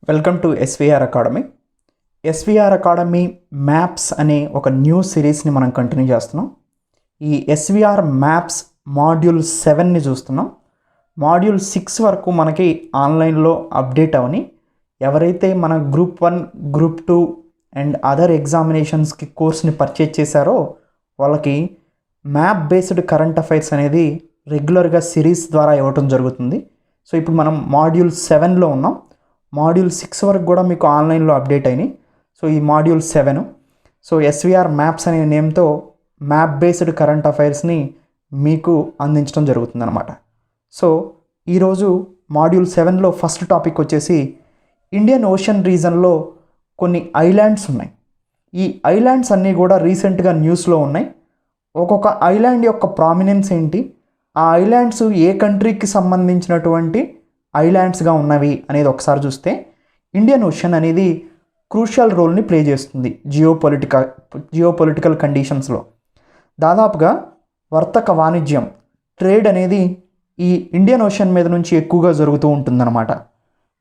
Welcome to SVR academy. SVR academy maps అనే ఒక new సిరీస్ని మనం కంటిన్యూ చేస్తున్నాం. ఈ ఎస్విఆర్ మ్యాప్స్ మాడ్యూల్ 7ని చూస్తున్నాం. మాడ్యూల్ 6 వరకు మనకి ఆన్లైన్లో అప్డేట్ అవని ఎవరైతే మన గ్రూప్ 1, గ్రూప్ 2 అండ్ అదర్ ఎగ్జామినేషన్స్కి కోర్స్ని పర్చేజ్ చేశారో వాళ్ళకి మ్యాప్ బేస్డ్ కరెంట్ అఫైర్స్ అనేది రెగ్యులర్గా సిరీస్ ద్వారా ఇవ్వటం జరుగుతుంది. సో ఇప్పుడు మనం మాడ్యూల్ 7లో ఉన్నాం. మాడ్యూల్ 6 వరకు కూడా మీకు ఆన్లైన్లో అప్డేట్ అయినాయి. సో ఈ మాడ్యూల్ 7 సో ఎస్విఆర్ మ్యాప్స్ అనే నేమ్తో మ్యాప్ బేస్డ్ కరెంట్ అఫైర్స్ని మీకు అందించడం జరుగుతుంది అనమాట. సో ఈరోజు మాడ్యూల్ 7లో ఫస్ట్ టాపిక్ వచ్చేసి ఇండియన్ ఓషన్ రీజన్లో కొన్ని ఐలాండ్స్ ఉన్నాయి. ఈ ఐలాండ్స్ అన్నీ కూడా రీసెంట్గా న్యూస్లో ఉన్నాయి. ఒక్కొక్క ఐలాండ్ యొక్క ప్రామినెన్స్ ఏంటి, ఆ ఐలాండ్స్ ఏ కంట్రీకి సంబంధించినటువంటి ఐలాండ్స్గా ఉన్నవి అనేది ఒకసారి చూస్తే ఇండియన్ ఓషన్ అనేది క్రూషియల్ రోల్ని ప్లే చేస్తుంది జియోపొలిటికల్ కండిషన్స్లో. దాదాపుగా వర్తక వాణిజ్యం ట్రేడ్ అనేది ఈ ఇండియన్ ఓషన్ మీద నుంచి ఎక్కువగా జరుగుతూ ఉంటుందన్నమాట.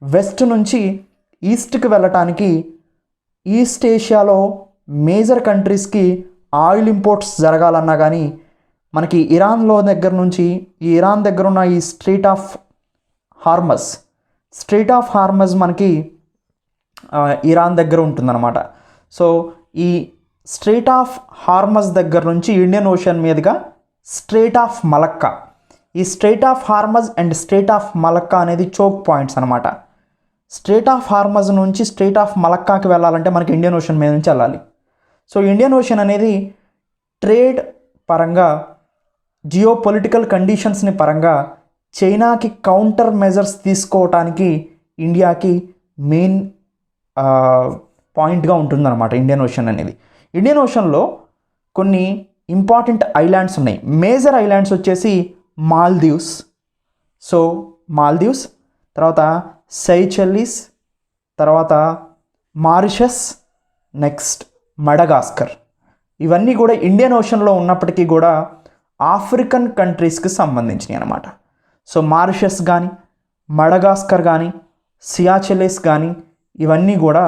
వెస్ట్ నుంచి ఈస్ట్కి వెళ్ళటానికి ఈస్ట్ ఏషియాలో మేజర్ కంట్రీస్కి ఆయిల్ ఇంపోర్ట్స్ జరగాలన్నా కానీ మనకి ఇరాన్ దగ్గర ఉన్న ఈ స్ట్రెయిట్ ఆఫ్ హార్మజ్ మనకి ఇరాన్ దగ్గర ఉంటుందన్నమాట. సో ఈ స్ట్రెయిట్ ఆఫ్ హార్మజ్ దగ్గర నుంచి ఇండియన్ ఓషన్ మీదుగా స్ట్రెయిట్ ఆఫ్ మలక్కా, ఈ strait of Hormuz and strait of Malacca అనేది చోక్ పాయింట్స్ అనమాట. స్ట్రెయిట్ ఆఫ్ హార్మజ్ నుంచి స్ట్రెయిట్ ఆఫ్ మలక్కాకి వెళ్ళాలంటే మనకి ఇండియన్ ఓషన్ మీద నుంచి వెళ్ళాలి. సో ఇండియన్ ఓషన్ అనేది ట్రేడ్ పరంగా, జియోపొలిటికల్ కండిషన్స్ని పరంగా చైనాకి కౌంటర్ మెజర్స్ తీసుకోవటానికి ఇండియాకి మెయిన్ పాయింట్గా ఉంటుందన్నమాట ఇండియన్ ఓషన్ అనేది. ఇండియన్ ఓషన్లో కొన్ని ఇంపార్టెంట్ ఐలాండ్స్ ఉన్నాయి. మేజర్ ఐలాండ్స్ వచ్చేసి మాల్దీవ్స్, తర్వాత సైచెల్లీస్, తర్వాత మారిషస్, నెక్స్ట్ మడగాస్కర్. ఇవన్నీ కూడా ఇండియన్ ఓషన్లో ఉన్నప్పటికీ కూడా ఆఫ్రికన్ కంట్రీస్కి సంబంధించినవి అనమాట. సో మారిషస్ కానీ, మడగాస్కర్ కానీ, సియాచెల్లీస్ కానీ ఇవన్నీ కూడా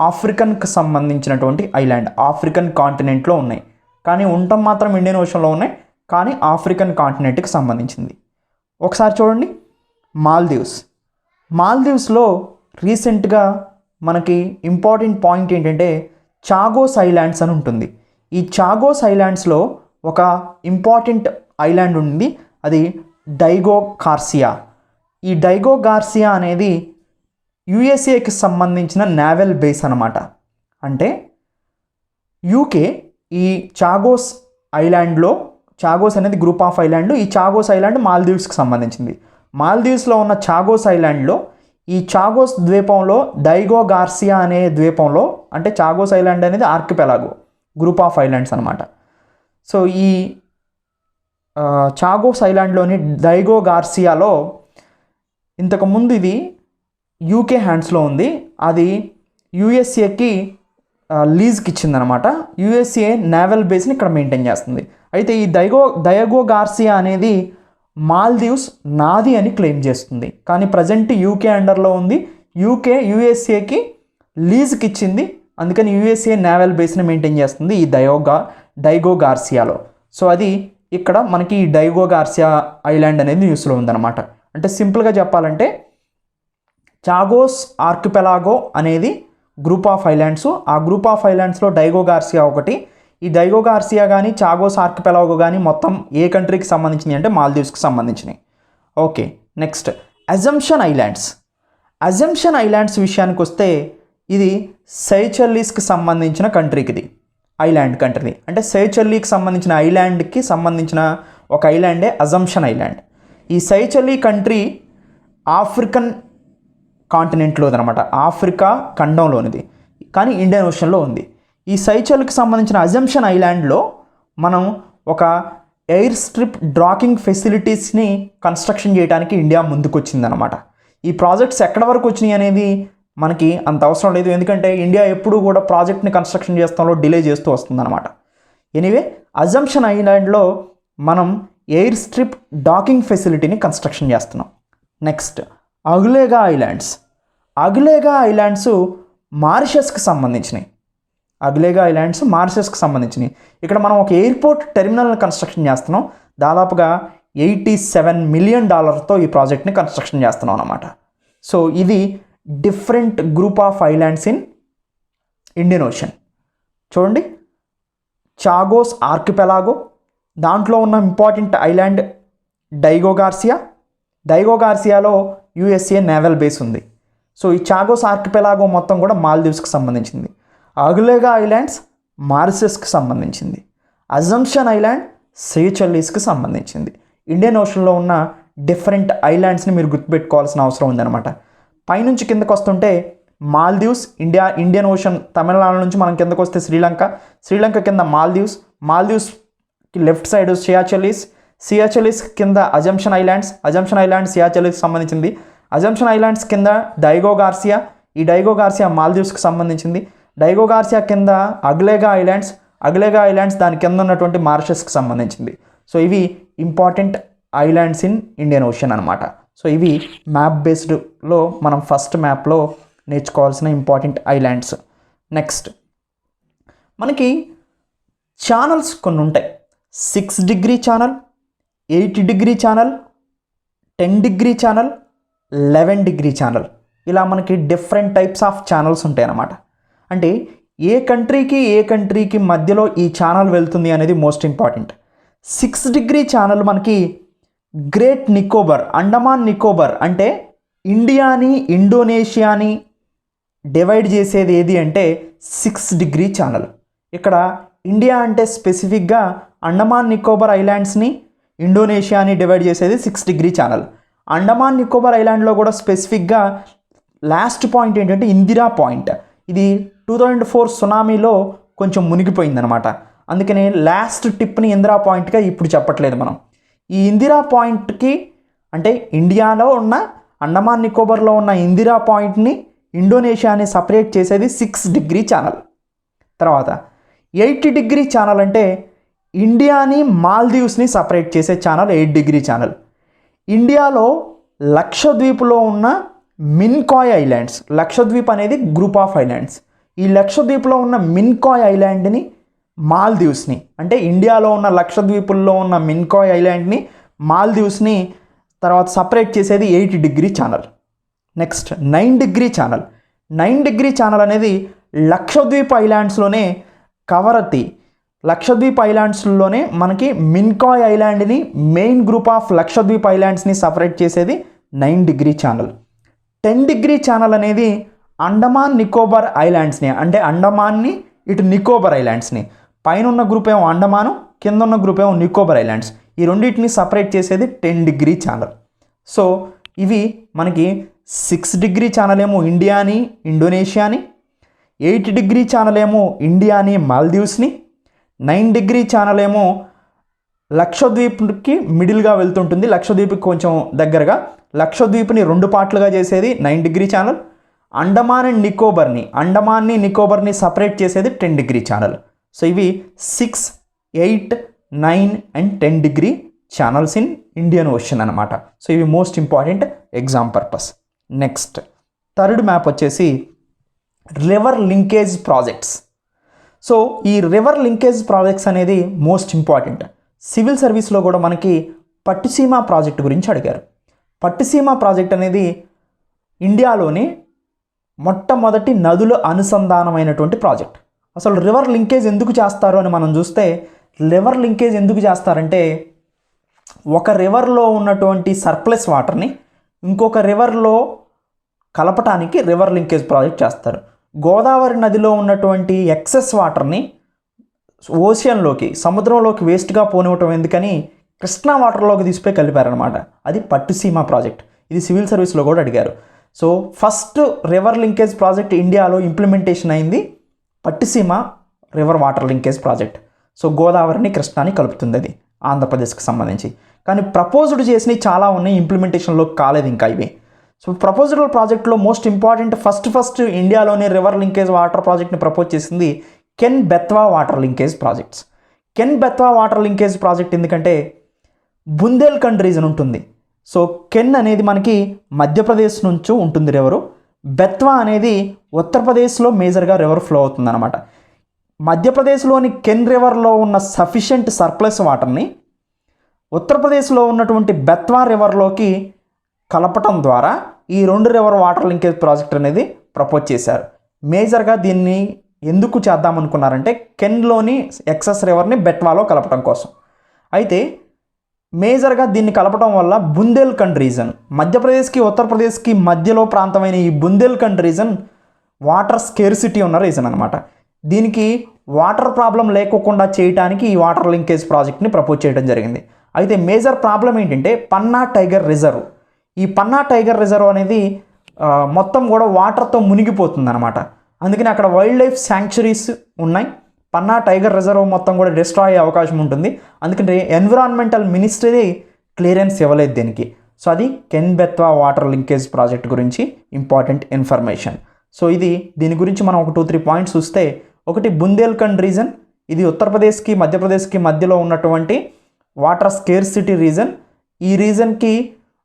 ఆఫ్రికన్కి సంబంధించినటువంటి ఐలాండ్, ఆఫ్రికన్ కాంటినెంట్లో ఉన్నాయి. కానీ ఉండటం మాత్రం ఇండియన్ ఓషన్లో ఉన్నాయి, కానీ ఆఫ్రికన్ కాంటినెంట్కి సంబంధించింది. ఒకసారి చూడండి, మాల్దీవ్స్లో రీసెంట్గా మనకి ఇంపార్టెంట్ పాయింట్ ఏంటంటే చాగోస్ ఐలాండ్స్ అని ఉంటుంది. ఈ చాగోస్ ఐలాండ్స్లో ఒక ఇంపార్టెంట్ ఐలాండ్ ఉంది, అది డైగో గార్సియా. ఈ డైగో గార్సియా అనేది యుఎస్ఏకి సంబంధించిన నేవల్ బేస్ అనమాట. అంటే యూకే ఈ చాగోస్ ఐలాండ్లో, చాగోస్ అనేది గ్రూప్ ఆఫ్ ఐలాండ్, ఈ చాగోస్ ఐలాండ్ మాల్దీవ్స్కి సంబంధించింది. మాల్దీవ్స్లో ఉన్న చాగోస్ ఐలాండ్లో, ఈ చాగోస్ ద్వీపంలో డైగో గార్సియా అనే ద్వీపంలో, అంటే చాగోస్ ఐలాండ్ అనేది ఆర్కిపెలాగో గ్రూప్ ఆఫ్ ఐలాండ్స్ అనమాట. సో ఈ చాగోస్ ఐలాండ్లోని డైగో గార్సియాలో ఇంతకుముందు ఇది యూకే హ్యాండ్స్లో ఉంది, అది యుఎస్ఏకి లీజ్కి ఇచ్చిందనమాట. యుఎస్ఏ నేవల్ బేస్ని ఇక్కడ మెయింటైన్ చేస్తుంది. అయితే ఈ డైగో గార్సియా అనేది మాల్దీవ్స్ నాది అని క్లెయిమ్ చేస్తుంది, కానీ ప్రజెంట్ యూకే అండర్లో ఉంది. యూకే యుఎస్ఏకి లీజ్కి ఇచ్చింది, అందుకని యుఎస్ఏ నేవల్ బేస్ని మెయింటైన్ చేస్తుంది ఈ డైగో గార్సియాలో. సో అది ఇక్కడ మనకి ఈ డైగో గార్సియా ఐలాండ్ అనేది న్యూస్లో ఉందన్నమాట. అంటే సింపుల్గా చెప్పాలంటే చాగోస్ ఆర్కిపెలాగో అనేది గ్రూప్ ఆఫ్ ఐలాండ్స్, ఆ గ్రూప్ ఆఫ్ ఐలాండ్స్లో డైగో గార్సియా ఒకటి. ఈ డైగో గార్సియా కానీ చాగోస్ ఆర్కిపెలాగో కానీ మొత్తం ఏ కంట్రీకి సంబంధించినవి అంటే మాల్దీవ్స్కి సంబంధించినవి. ఓకే, నెక్స్ట్ అజంప్షన్ ఐలాండ్స్ విషయానికి వస్తే ఇది సైచెల్లీస్కి సంబంధించిన కంట్రీకి, ఇది ఐలాండ్ కంట్రీ. అంటే సైచెల్లీకి సంబంధించిన ఐలాండ్కి సంబంధించిన ఒక ఐలాండే అజంప్షన్ ఐలాండ్. ఈ సైచెల్లీ కంట్రీ ఆఫ్రికన్ కాంటినెంట్లోది అనమాట, ఆఫ్రికా ఖండంలోనిది, కానీ ఇండియన్ ఓషన్లో ఉంది. ఈ సైచెల్కి సంబంధించిన అజంప్షన్ ఐలాండ్లో మనం ఒక ఎయిర్ స్ట్రిప్ డాకింగ్ ఫెసిలిటీస్ని కన్స్ట్రక్షన్ చేయడానికి ఇండియా ముందుకొచ్చిందనమాట. ఈ ప్రాజెక్ట్స్ ఎక్కడ వరకు వచ్చినాయి అనేది మనకి అంత అవసరం లేదు, ఎందుకంటే ఇండియా ఎప్పుడూ కూడా ప్రాజెక్ట్ని కన్స్ట్రక్షన్ చేస్తాంలో డిలే చేస్తూ వస్తుందన్నమాట. ఎనీవే, అజంప్షన్ ఐలాండ్లో మనం ఎయిర్ స్ట్రిప్ డాకింగ్ ఫెసిలిటీని కన్స్ట్రక్షన్ చేస్తున్నాం. నెక్స్ట్ అగులేగా అగ్లేగా ఐలాండ్స్ మారిషస్కి సంబంధించినవి. అగ్లేగా ఐలాండ్స్ మారిషస్కి సంబంధించినవి. ఇక్కడ మనం ఒక ఎయిర్పోర్ట్ టెర్మినల్ని కన్స్ట్రక్షన్ చేస్తున్నాం. దాదాపుగా $87 million ఈ ప్రాజెక్ట్ని కన్స్ట్రక్షన్ చేస్తున్నాం అన్నమాట. సో ఇది different group of islands in Indian Ocean. చూడండి, చాగోస్ ఆర్కిపెలాగో, దాంట్లో ఉన్న important island Diego Garcia. Diego గార్సియాలో యుఎస్ఏ నేవల్ బేస్ ఉంది. సో ఈ చాగోస్ ఆర్కిపెలాగో మొత్తం కూడా మాల్దీవ్స్కి సంబంధించింది. అగ్లేగా ఐలాండ్స్ మారిషస్కి సంబంధించింది. అజంప్షన్ ఐలాండ్ సీచెల్లీస్కి సంబంధించింది. ఇండియన్ ఓషన్లో ఉన్న డిఫరెంట్ ఐలాండ్స్ని మీరు గుర్తుపెట్టుకోవాల్సిన అవసరం ఉందన్నమాట. పైనుంచి కిందకు వస్తుంటే మాల్దీవ్స్, ఇండియన్ ఓషన్ తమిళనాడు నుంచి మనం కిందకు వస్తే శ్రీలంక కింద మాల్దీవ్స్కి లెఫ్ట్ సైడ్ సియాచెల్లీస్ కింద అజంప్షన్ ఐలాండ్స్ సియాచెల్లీస్కి సంబంధించింది. అజంప్షన్ ఐలాండ్స్ కింద డైగో గార్సియా, ఈ డైగో గార్సియా మాల్దీవ్స్కి సంబంధించింది. డైగో గార్సియా కింద అగ్లేగా ఐలాండ్స్ దాని కింద ఉన్నటువంటి మారిషస్కి సంబంధించింది. సో ఇవి important islands in Indian ocean అనమాట. సో ఇవి మ్యాప్ బేస్డ్లో మనం ఫస్ట్ మ్యాప్లో నేర్చుకోవాల్సిన ఇంపార్టెంట్ ఐలాండ్స్. నెక్స్ట్ మనకి ఛానల్స్ కొన్ని ఉంటాయి. 6 degree channel, 8 degree channel, 10 degree channel, 11 degree channel, ఇలా మనకి డిఫరెంట్ టైప్స్ ఆఫ్ ఛానల్స్ ఉంటాయి అన్నమాట. అంటే ఏ కంట్రీకి మధ్యలో ఈ ఛానల్ వెళ్తుంది అనేది మోస్ట్ ఇంపార్టెంట్. 6 degree ఛానల్ మనకి గ్రేట్ నికోబార్, అండమాన్ నికోబార్, అంటే ఇండియాని ఇండోనేషియాని డివైడ్ చేసేది ఏది అంటే 6 degree ఛానల్. ఇక్కడ ఇండియా అంటే స్పెసిఫిక్గా అండమాన్ నికోబార్ ఐలాండ్స్ని ఇండోనేషియాని డివైడ్ చేసేది 6 degree ఛానల్. అండమాన్ నికోబార్ ఐలాండ్లో కూడా స్పెసిఫిక్గా లాస్ట్ పాయింట్ ఏంటంటే ఇందిరా పాయింట్. ఇది 2004 సునామీలో కొంచెం మునిగిపోయిందనమాట. అందుకని లాస్ట్ టిప్ని ఇందిరా పాయింట్గా ఇప్పుడు చెప్పట్లేదు మనం. ఈ ఇందిరా పాయింట్కి అంటే ఇండియాలో ఉన్న అండమాన్ నికోబార్లో ఉన్న ఇందిరా పాయింట్ని ఇండోనేషియాని సపరేట్ చేసేది 6 degree ఛానల్. తర్వాత 8 degree ఛానల్ అంటే ఇండియాని మాల్దీవ్స్ని సపరేట్ చేసే ఛానల్ 8 degree ఛానల్. ఇండియాలో లక్షద్వీప్లో ఉన్న మిన్కాయ్ ఐలాండ్స్, లక్షద్వీప్ అనేది గ్రూప్ ఆఫ్ ఐలాండ్స్, ఈ లక్షద్వీప్లో ఉన్న మిన్కాయ్ ఐలాండ్ని మాల్దీవ్స్ని, అంటే ఇండియాలో ఉన్న లక్షద్వీపుల్లో ఉన్న మిన్కాయ్ ఐలాండ్ని మాల్దీవ్స్ని తర్వాత సపరేట్ చేసేది 8 degree channel. Next 9 degree channel. 9 degree channel అనేది లక్షద్వీప్ ఐలాండ్స్లోనే కవరతి, లక్షద్వీప్ ఐలాండ్స్లోనే మనకి మిన్కాయ్ ఐలాండ్ని మెయిన్ గ్రూప్ ఆఫ్ లక్షద్వీప్ ఐలాండ్స్ని సపరేట్ చేసేది 9 degree ఛానల్. 10 degree ఛానల్ అనేది అండమాన్ నికోబార్ ఐలాండ్స్ని, అంటే అండమాన్ని ఇటు నికోబార్ ఐలాండ్స్ని, పైన ఉన్న గ్రూప్ ఏమో అండమాను, కింద ఉన్న గ్రూప్ ఏమో నికోబార్ ఐలాండ్స్, ఈ రెండింటిని సపరేట్ చేసేది 10 degree ఛానల్. సో ఇవి మనకి 6 degree ఛానల్ ఏమో ఇండియాని ఇండోనేషియాని, 8 degree ఛానల్ ఏమో ఇండియాని మాల్దీవ్స్ని, 9 degree ఛానల్ ఏమో లక్షద్వీప్కి మిడిల్గా వెళ్తుంటుంది, లక్షద్వీప్కి కొంచెం దగ్గరగా, లక్షద్వీప్ని 2 పార్ట్లుగా చేసేది 9 degree ఛానల్. అండమాన్ని నికోబార్ని సపరేట్ చేసేది 10 degree ఛానల్. సో ఇవి 6, 8, 9 and 10 degree channels in Indian ocean అనమాట. సో ఇవి most important exam purpose. Next third map వచ్చేసి రివర్ లింకేజ్ ప్రాజెక్ట్స్. సో ఈ రివర్ లింకేజ్ ప్రాజెక్ట్స్ అనేది మోస్ట్ ఇంపార్టెంట్. సివిల్ సర్వీస్లో కూడా మనకి పట్టిసీమ ప్రాజెక్ట్ గురించి అడిగారు. పట్టిసీమ ప్రాజెక్ట్ అనేది ఇండియాలోని మొట్టమొదటి నదుల అనుసంధానమైనటువంటి ప్రాజెక్ట్. అసలు రివర్ లింకేజ్ ఎందుకు చేస్తారు అని మనం చూస్తే, రివర్ లింకేజ్ ఎందుకు చేస్తారంటే ఒక రివర్లో ఉన్నటువంటి సర్ప్లస్ వాటర్ని ఇంకొక రివర్లో కలపటానికి రివర్ లింకేజ్ ప్రాజెక్ట్ చేస్తారు. గోదావరి నదిలో ఉన్నటువంటి ఎక్సెస్ వాటర్ని ఓషన్లోకి, సముద్రంలోకి వేస్ట్గా పోనివ్వటం ఎందుకని కృష్ణా వాటర్లోకి తీసిపోయి కలిపారనమాట. అది పట్టిసీమ ప్రాజెక్ట్. ఇది సివిల్ సర్వీస్లో కూడా అడిగారు. So first river linkage project ఇండియాలో ఇంప్లిమెంటేషన్ అయింది Pattiseema river water linkage project. So గోదావరిని కృష్ణాని కలుపుతుంది అది ఆంధ్రప్రదేశ్కి సంబంధించి. కానీ ప్రపోజ్డ్ చేసినవి చాలా ఉన్నాయి, ఇంప్లిమెంటేషన్లో కాలేదు ఇంకా ఇవి. సో ప్రపోజల్ ప్రాజెక్ట్లో మోస్ట్ ఇంపార్టెంట్ ఫస్ట్ ఇండియాలోని రివర్ లింకేజ్ వాటర్ ప్రాజెక్ట్ని ప్రపోజ్ చేసింది can Betwa water linkage projects. Can Betwa water linkage project ఎందుకంటే బుందేల్ఖండ్ రీజన్ ఉంటుంది. సో కెన్ అనేది మనకి మధ్యప్రదేశ్ నుంచి ఉంటుంది రివరు, బెత్వా అనేది ఉత్తరప్రదేశ్లో మేజర్గా రివర్ ఫ్లో అవుతుందన్నమాట. మధ్యప్రదేశ్లోని కెన్ రివర్లో ఉన్న సఫిషియెంట్ సర్ప్లస్ వాటర్ని ఉత్తరప్రదేశ్లో ఉన్నటువంటి బెత్వా రివర్లోకి కలపటం ద్వారా ఈ 2 రివర్ వాటర్ లింకేజ్ ప్రాజెక్ట్ అనేది ప్రపోజ్ చేశారు. మేజర్గా దీన్ని ఎందుకు చేద్దామనుకున్నారంటే కెన్లోని ఎక్సెస్ రివర్ని బెట్వాలో కలపడం కోసం. అయితే మేజర్గా దీన్ని కలపడం వల్ల బుందేల్ఖండ్ రీజన్, మధ్యప్రదేశ్కి ఉత్తరప్రదేశ్కి మధ్యలో ప్రాంతమైన ఈ బుందేల్ఖండ్ రీజన్ వాటర్ స్కేర్సిటీ ఉన్న రీజన్ అనమాట. దీనికి వాటర్ ప్రాబ్లం లేకోకుండా చేయడానికి ఈ వాటర్ లింకేజ్ ప్రాజెక్ట్ని ప్రపోజ్ చేయడం జరిగింది. అయితే మేజర్ ప్రాబ్లం ఏంటంటే పన్నా టైగర్ రిజర్వ్. ఈ పన్నా టైగర్ రిజర్వ్ అనేది మొత్తం కూడా వాటర్తో మునిగిపోతుంది అనమాట. అందుకని అక్కడ వైల్డ్ లైఫ్ శాంక్చురీస్ ఉన్నాయి. పన్నా టైగర్ రిజర్వ్ మొత్తం కూడా డిస్ట్రాయ్ అయ్యే అవకాశం ఉంటుంది. అందుకని ఎన్విరాన్మెంటల్ మినిస్ట్రీ క్లియరెన్స్ ఇవ్వలేదు దీనికి. సో అది can Betwa water linkage project గురించి ఇంపార్టెంట్ ఇన్ఫర్మేషన్. సో దీని గురించి మనం ఒక 2-3 పాయింట్స్ చూస్తే, ఒకటి బుందేల్ఖండ్ రీజన్, ఇది ఉత్తరప్రదేశ్కి మధ్యప్రదేశ్కి మధ్యలో ఉన్నటువంటి వాటర్ స్కేర్సిటీ రీజన్. ఈ రీజన్కి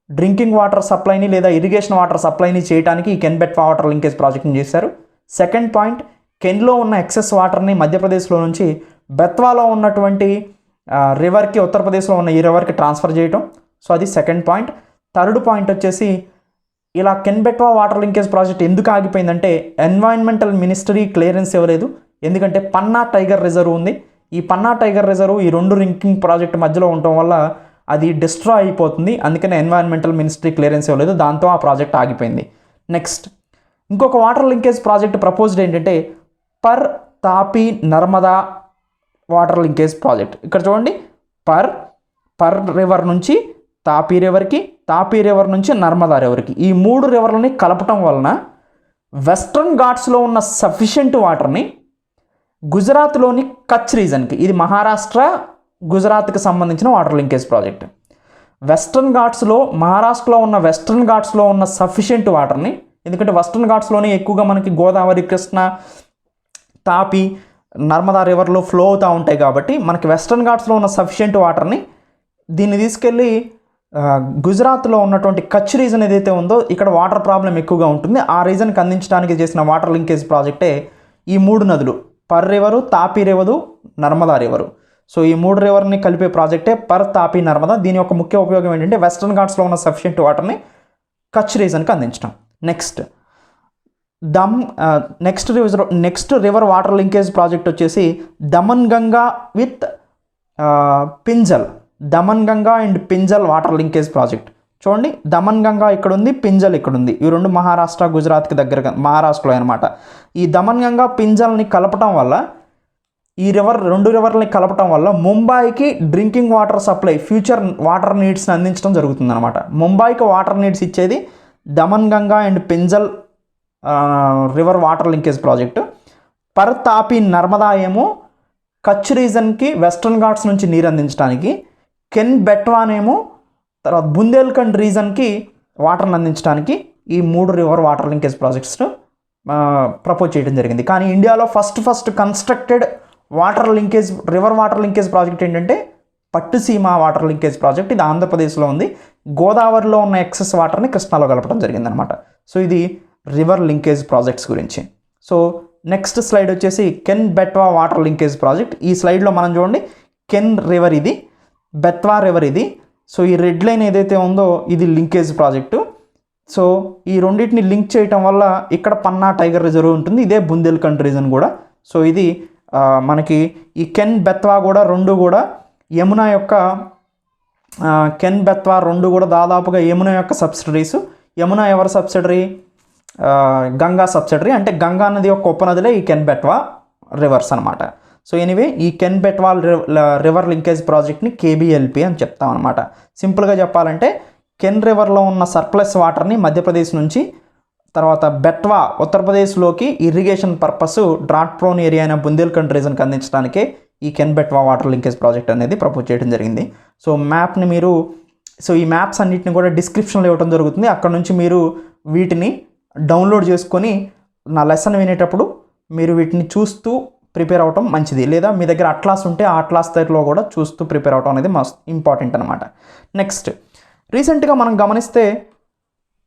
డ్రింకింగ్ వాటర్ సప్లైని లేదా ఇరిగేషన్ వాటర్ సప్లైని చేయడానికి ఈ కెన్ బెత్వా వాటర్ లింకేజ్ ప్రాజెక్ట్ని చేశారు. సెకండ్ పాయింట్, కెన్లో ఉన్న ఎక్సెస్ వాటర్ని మధ్యప్రదేశ్లో నుంచి బెత్వాలో ఉన్నటువంటి రివర్కి, ఉత్తరప్రదేశ్లో ఉన్న ఈ రివర్కి ట్రాన్స్ఫర్ చేయటం. సో అది సెకండ్ పాయింట్. థర్డ్ పాయింట్ వచ్చేసి ఇలా can Betwa water linkage project ఎందుకు ఆగిపోయిందంటే ఎన్వైరన్మెంటల్ మినిస్ట్రీ క్లియరెన్స్ ఇవ్వలేదు. ఎందుకంటే పన్నా టైగర్ రిజర్వ్ ఉంది. ఈ పన్నా టైగర్ రిజర్వ్ ఈ 2 లింకింగ్ ప్రాజెక్ట్ మధ్యలో ఉండటం వల్ల అది డిస్ట్రాయ్ అయిపోతుంది. అందుకని ఎన్వైరన్మెంటల్ మినిస్ట్రీ క్లియరెన్స్ ఇవ్వలేదు. దాంతో ఆ ప్రాజెక్ట్ ఆగిపోయింది. నెక్స్ట్ ఇంకొక వాటర్ లింకేజ్ ప్రాజెక్ట్ ప్రపోజ్డ్ ఏంటంటే Par Tapi Narmada water linkage project. ఇక్కడ చూడండి, పర్ రివర్ నుంచి తాపీ రివర్కి, తాపీ రివర్ నుంచి నర్మదా రివర్కి, ఈ 3 రివర్లని కలపటం వలన వెస్ట్రన్ ఘాట్స్లో ఉన్న సఫిషియెంట్ వాటర్ని గుజరాత్లోని కచ్ రీజన్కి, ఇది మహారాష్ట్ర గుజరాత్కి సంబంధించిన వాటర్ లింకేజ్ ప్రాజెక్ట్. వెస్ట్రన్ ఘాట్స్లో మహారాష్ట్రలో ఉన్న వెస్ట్రన్ ఘాట్స్లో ఉన్న సఫిషియెంట్ వాటర్ని, ఎందుకంటే వెస్ట్రన్ ఘాట్స్లోనే ఎక్కువగా మనకి గోదావరి, కృష్ణ, తాపి, నర్మదా రివర్లో ఫ్లో అవుతూ ఉంటాయి కాబట్టి మనకి వెస్ట్రన్ ఘాట్స్లో ఉన్న సఫిషియెంట్ వాటర్ని దీన్ని తీసుకెళ్ళి గుజరాత్లో ఉన్నటువంటి కచ్ రీజన్ ఏదైతే ఉందో ఇక్కడ వాటర్ ప్రాబ్లం ఎక్కువగా ఉంటుంది. ఆ రీజన్కి అందించడానికి చేసిన వాటర్ లింకేజ్ ప్రాజెక్టే ఈ 3 నదులు, Par river, Tapi river, Narmada river. So ఈ 3 రివర్ని కలిపే ప్రాజెక్టే పర్ తాపీ నర్మదా. దీని యొక్క ముఖ్య ఉపయోగం ఏంటంటే వెస్ట్రన్ ఘాట్స్లో ఉన్న సఫిషియెంట్ వాటర్ని కచ్ రీజన్కి అందించడం. Next river water linkage project వచ్చేసి Daman Ganga with Pinjal, Daman Ganga and Pinjal water linkage project. చూడండి, దమన్ గంగా ఇక్కడ ఉంది, పింజల్ ఇక్కడ ఉంది. ఈ 2 మహారాష్ట్ర గుజరాత్కి దగ్గరగా మహారాష్ట్రలో అనమాట. ఈ దమన్ గంగా పింజల్ని కలపటం వల్ల, ఈ 2 రివర్లని కలపటం వల్ల ముంబైకి drinking water supply, future water నీడ్స్ని అందించడం జరుగుతుంది అనమాట. ముంబైకి వాటర్ నీడ్స్ ఇచ్చేది Daman Ganga and Pinjal river water linkage project. Par Tapi Narmada ఏమో కచ్ రీజన్కి వెస్ట్రన్ ఘాట్స్ నుంచి నీరు అందించడానికి, కెన్ బెట్వానేమో తర్వాత బుందేల్ఖండ్ రీజన్కి వాటర్ని అందించడానికి ఈ 3 రివర్ వాటర్ లింకేజ్ ప్రాజెక్ట్స్ను ప్రపోజ్ చేయడం జరిగింది. కానీ ఇండియాలో first constructed river water linkage project ఏంటంటే పట్టుసీమ వాటర్ లింకేజ్ ప్రాజెక్ట్. ఇది ఆంధ్రప్రదేశ్లో ఉంది. గోదావరిలో ఉన్న ఎక్సెస్ వాటర్ని కృష్ణాలో కలపడం జరిగిందనమాట. సో ఇది రివర్ లింకేజ్ ప్రాజెక్ట్స్ గురించి. సో నెక్స్ట్ స్లైడ్ వచ్చేసి can Betwa water linkage project. ఈ స్లైడ్లో మనం చూడండి, కెన్ రివర్ ఇది, బెత్వా రివర్ ఇది. సో ఈ రెడ్ లైన్ ఏదైతే ఉందో ఇది లింకేజ్ ప్రాజెక్టు. సో ఈ రెండింటిని లింక్ చేయటం వల్ల ఇక్కడ పన్నా టైగర్ రిజర్వ్ ఉంటుంది, ఇదే బుందేల్ఖండ్ రీజన్ కూడా. సో ఇది మనకి ఈ కెన్ బెత్వా కూడా 2 కూడా యమునా యొక్క కెన్ బెత్వా 2 కూడా దాదాపుగా యమునా యొక్క సబ్సిడరీస్. యమునా ఎవరి సబ్సిడరీ? గంగా సబ్సిడరీ. అంటే గంగా నది యొక్క ఉపనదిలే ఈ కెన్ బెట్వా రివర్స్ అనమాట. సో ఎనీవే ఈ కెన్ బెట్వా రివర్ లింకేజ్ ప్రాజెక్ట్ని కేబీఎల్పి అని చెప్తాం అనమాట. సింపుల్గా చెప్పాలంటే కెన్ రివర్లో ఉన్న సర్ప్లస్ వాటర్ని మధ్యప్రదేశ్ నుంచి తర్వాత బెట్వా ఉత్తరప్రదేశ్లోకి irrigation purpose drought prone area అయిన బుందేల్ఖండ్ రీజన్కి అందించడానికే ఈ Ken Betwa water linkage project అనేది ప్రపోజ్ చేయడం జరిగింది. సో ఈ మ్యాప్స్ అన్నిటిని కూడా డిస్క్రిప్షన్లో ఇవ్వడం జరుగుతుంది. అక్కడ నుంచి మీరు వీటిని డౌన్లోడ్ చేసుకొని నా లెసన్ వినేటప్పుడు మీరు వీటిని చూస్తూ ప్రిపేర్ అవటం మంచిది. లేదా మీ దగ్గర అట్లాస్ ఉంటే ఆ అట్లాస్ దగ్గరలో కూడా చూస్తూ ప్రిపేర్ అవటం అనేది మస్ట్ ఇంపార్టెంట్ అనమాట. నెక్స్ట్ రీసెంట్గా మనం గమనిస్తే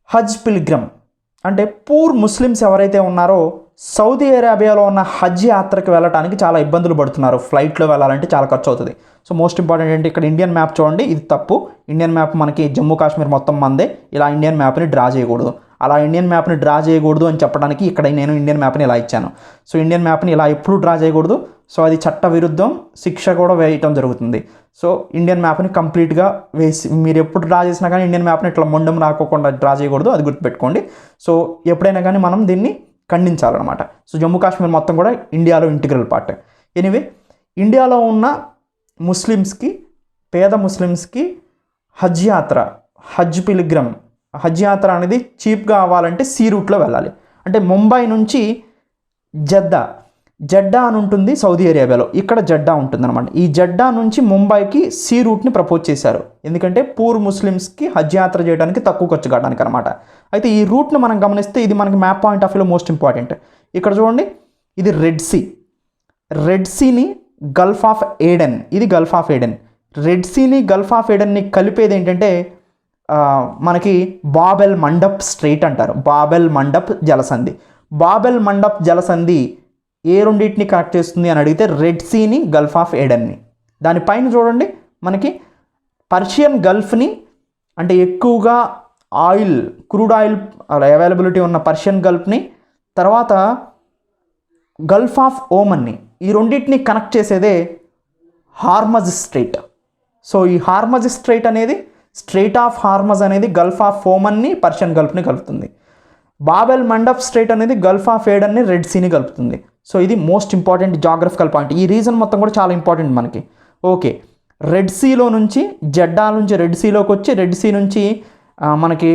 హజ్ పిల్గ్రమ్ అంటే పూర్ ముస్లిమ్స్ ఎవరైతే ఉన్నారో సౌదీ అరేబియాలో ఉన్న హజ్ యాత్రకు వెళ్ళడానికి చాలా ఇబ్బందులు పడుతున్నారు. ఫ్లైట్లో వెళ్ళాలంటే చాలా ఖర్చు అవుతుంది. సో మోస్ట్ ఇంపార్టెంట్ ఏంటి, ఇక్కడ ఇండియన్ మ్యాప్ చూడండి, ఇది తప్పు. ఇండియన్ మ్యాప్ మనకి జమ్మూ కాశ్మీర్ మొత్తం మందే. ఇలా ఇండియన్ మ్యాప్ని డ్రా చేయకూడదు. అలా ఇండియన్ మ్యాప్ని డ్రా చేయకూడదు అని చెప్పడానికి ఇక్కడ నేను ఇండియన్ మ్యాప్ని ఇలా ఇచ్చాను. సో ఇండియన్ మ్యాప్ని ఇలా ఎప్పుడూ డ్రా చేయకూడదు. సో అది చట్ట విరుద్ధం, శిక్ష కూడా వేయటం జరుగుతుంది. సో ఇండియన్ మ్యాప్ని కంప్లీట్గా వేసి మీరు ఎప్పుడు డ్రా చేసినా కానీ ఇండియన్ మ్యాప్ని ఇట్లా మొండం రాకోకుండా డ్రా చేయకూడదు, అది గుర్తుపెట్టుకోండి. సో ఎప్పుడైనా కానీ మనం దీన్ని ఖండించాలన్నమాట. సో జమ్మూ కాశ్మీర్ మొత్తం కూడా ఇండియాలో ఇంటిగ్రల్ పార్ట్. ఎనీవే, ఇండియాలో ఉన్న ముస్లిమ్స్కి, పేద ముస్లిమ్స్కి హజ్ యాత్ర, హజ్ యాత్ర అనేది చీప్గా అవ్వాలంటే సీ రూట్లో వెళ్ళాలి. అంటే ముంబై నుంచి జడ్డా అని ఉంటుంది సౌదీ అరేబియాలో, ఇక్కడ జడ్డా ఉంటుందన్నమాట. ఈ జడ్డా నుంచి ముంబైకి సీ రూట్ని ప్రపోజ్ చేశారు. ఎందుకంటే పూర్ ముస్లిమ్స్కి హజ్ యాత్ర చేయడానికి తక్కువ ఖర్చు కావడానికి అనమాట. అయితే ఈ రూట్ని మనం గమనిస్తే ఇది మనకి మ్యాప్ పాయింట్ ఆఫ్ వ్యూలో మోస్ట్ ఇంపార్టెంట్. ఇక్కడ చూడండి, ఇది రెడ్ సీని గల్ఫ్ ఆఫ్ ఏడెన్, ఇది గల్ఫ్ ఆఫ్ ఏడెన్. రెడ్ సీని గల్ఫ్ ఆఫ్ ఏడెన్ని కలిపేది ఏంటంటే మనకి బాబెల్ మండప్ స్ట్రైట్ అంటారు. బాబెల్ మండప్ జలసంధి ఏ రెండింటిని కనెక్ట్ చేస్తుంది అని అడిగితే రెడ్ సీని గల్ఫ్ ఆఫ్ ఏడెన్ని. దానిపైన చూడండి మనకి పర్షియన్ గల్ఫ్ని, అంటే ఎక్కువగా క్రూడ్ ఆయిల్ అవైలబిలిటీ ఉన్న పర్షియన్ గల్ఫ్ని, తర్వాత గల్ఫ్ ఆఫ్ ఓమన్ని, ఈ రెండింటిని కనెక్ట్ చేసేదే హార్మజ్ స్ట్రైట్. సో ఈ హార్మజ్ స్ట్రైట్ అనేది, స్ట్రైట్ ఆఫ్ హార్మజ్ అనేది గల్ఫ్ ఆఫ్ ఓమన్ని, పర్షియన్ గల్ఫ్ని కలుపుతుంది. బాబెల్ మండప్ స్ట్రైట్ అనేది గల్ఫ్ ఆఫ్ ఏడన్ని, రెడ్ సీని కలుపుతుంది. సో ఇది మోస్ట్ ఇంపార్టెంట్ జాగ్రఫికల్ పాయింట్. ఈ రీజన్ మొత్తం కూడా చాలా ఇంపార్టెంట్ మనకి. ఓకే, రెడ్ సీలో నుంచి జడ్డా నుంచి రెడ్ సీలోకి వచ్చి, రెడ్ సీ నుంచి మనకి